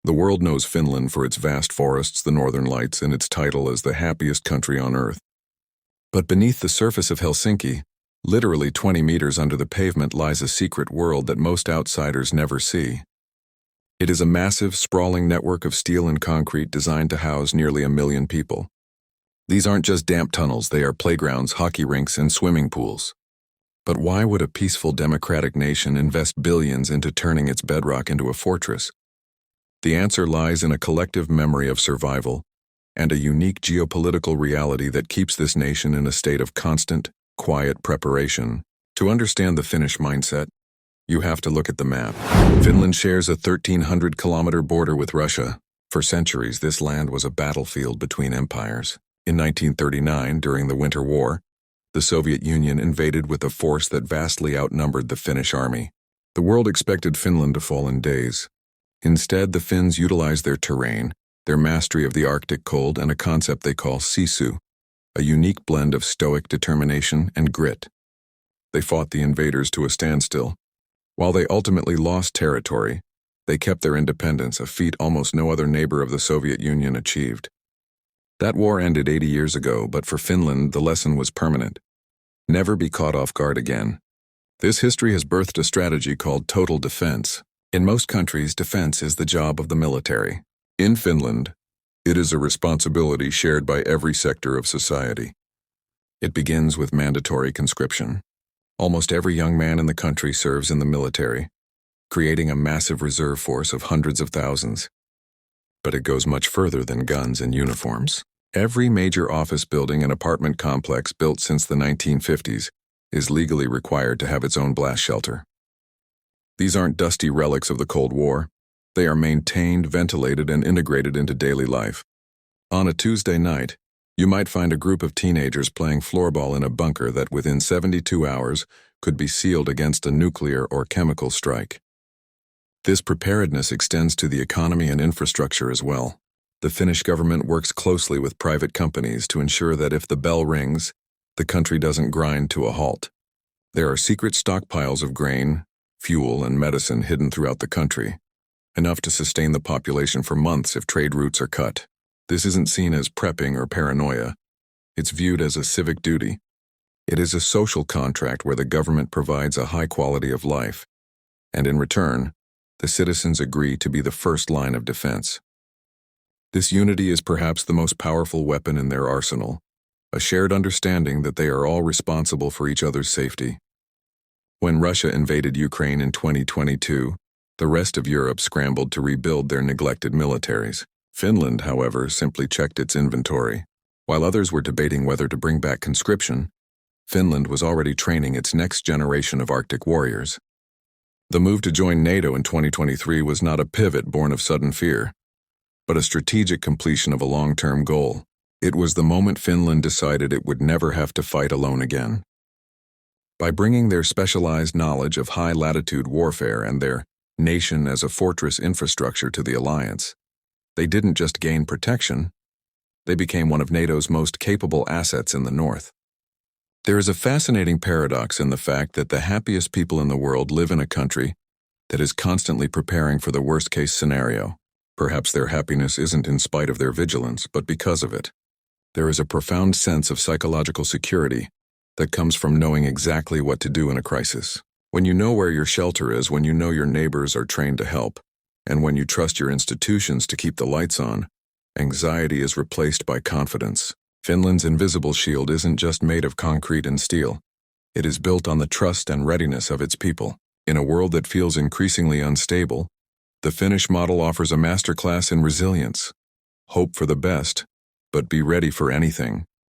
The world knows Finland for its vast forests, the northern lights, and its title as the happiest country on earth. But beneath the surface of Helsinki, literally 20 meters under the pavement, lies a secret world that most outsiders never see. It is a massive, sprawling network of steel and concrete designed to house nearly 1 million people. These aren't just damp tunnels, they are playgrounds, hockey rinks, and swimming pools. But why would a peaceful democratic nation invest billions into turning its bedrock into a fortress? The answer lies in a collective memory of survival and a unique geopolitical reality that keeps this nation in a state of constant, quiet preparation. To understand the Finnish mindset, you have to look at the map. Finland shares a 1,300-kilometer border with Russia. For centuries, this land was a battlefield between empires. In 1939, during the Winter War, the Soviet Union invaded with a force that vastly outnumbered the Finnish army. The world expected Finland to fall in days. Instead, the Finns utilized their terrain, their mastery of the Arctic cold, and a concept they call sisu, a unique blend of stoic determination and grit. They fought the invaders to a standstill. While they ultimately lost territory, they kept their independence, a feat almost no other neighbor of the Soviet Union achieved. That war ended 80 years ago, but for Finland, the lesson was permanent. Never be caught off guard again. This history has birthed a strategy called total defense. In most countries, defense is the job of the military. In Finland, it is a responsibility shared by every sector of society. It begins with mandatory conscription. Almost every young man in the country serves in the military, creating a massive reserve force of hundreds of thousands. But it goes much further than guns and uniforms. Every major office building and apartment complex built since the 1950s is legally required to have its own blast shelter. These aren't dusty relics of the Cold War. They are maintained, ventilated, and integrated into daily life. On a Tuesday night, you might find a group of teenagers playing floorball in a bunker that within 72 hours could be sealed against a nuclear or chemical strike. This preparedness extends to the economy and infrastructure as well. The Finnish government works closely with private companies to ensure that if the bell rings, the country doesn't grind to a halt. There are secret stockpiles of grain, fuel, and medicine hidden throughout the country, enough to sustain the population for months if trade routes are cut. This isn't seen as prepping or paranoia. It's viewed as a civic duty. It is a social contract where the government provides a high quality of life, and in return, the citizens agree to be the first line of defense. This unity is perhaps the most powerful weapon in their arsenal, a shared understanding that they are all responsible for each other's safety. When Russia invaded Ukraine in 2022, the rest of Europe scrambled to rebuild their neglected militaries. Finland, however, simply checked its inventory. While others were debating whether to bring back conscription, Finland was already training its next generation of Arctic warriors. The move to join NATO in 2023 was not a pivot born of sudden fear, but a strategic completion of a long-term goal. It was the moment Finland decided it would never have to fight alone again. By bringing their specialized knowledge of high-latitude warfare and their nation as a fortress infrastructure to the alliance, they didn't just gain protection, they became one of NATO's most capable assets in the north. There is a fascinating paradox in the fact that the happiest people in the world live in a country that is constantly preparing for the worst-case scenario. Perhaps their happiness isn't in spite of their vigilance, but because of it. There is a profound sense of psychological security that comes from knowing exactly what to do in a crisis. When you know where your shelter is, when you know your neighbors are trained to help, and when you trust your institutions to keep the lights on, anxiety is replaced by confidence. Finland's invisible shield isn't just made of concrete and steel. It is built on the trust and readiness of its people. In a world that feels increasingly unstable, the Finnish model offers a masterclass in resilience. Hope for the best, but be ready for anything.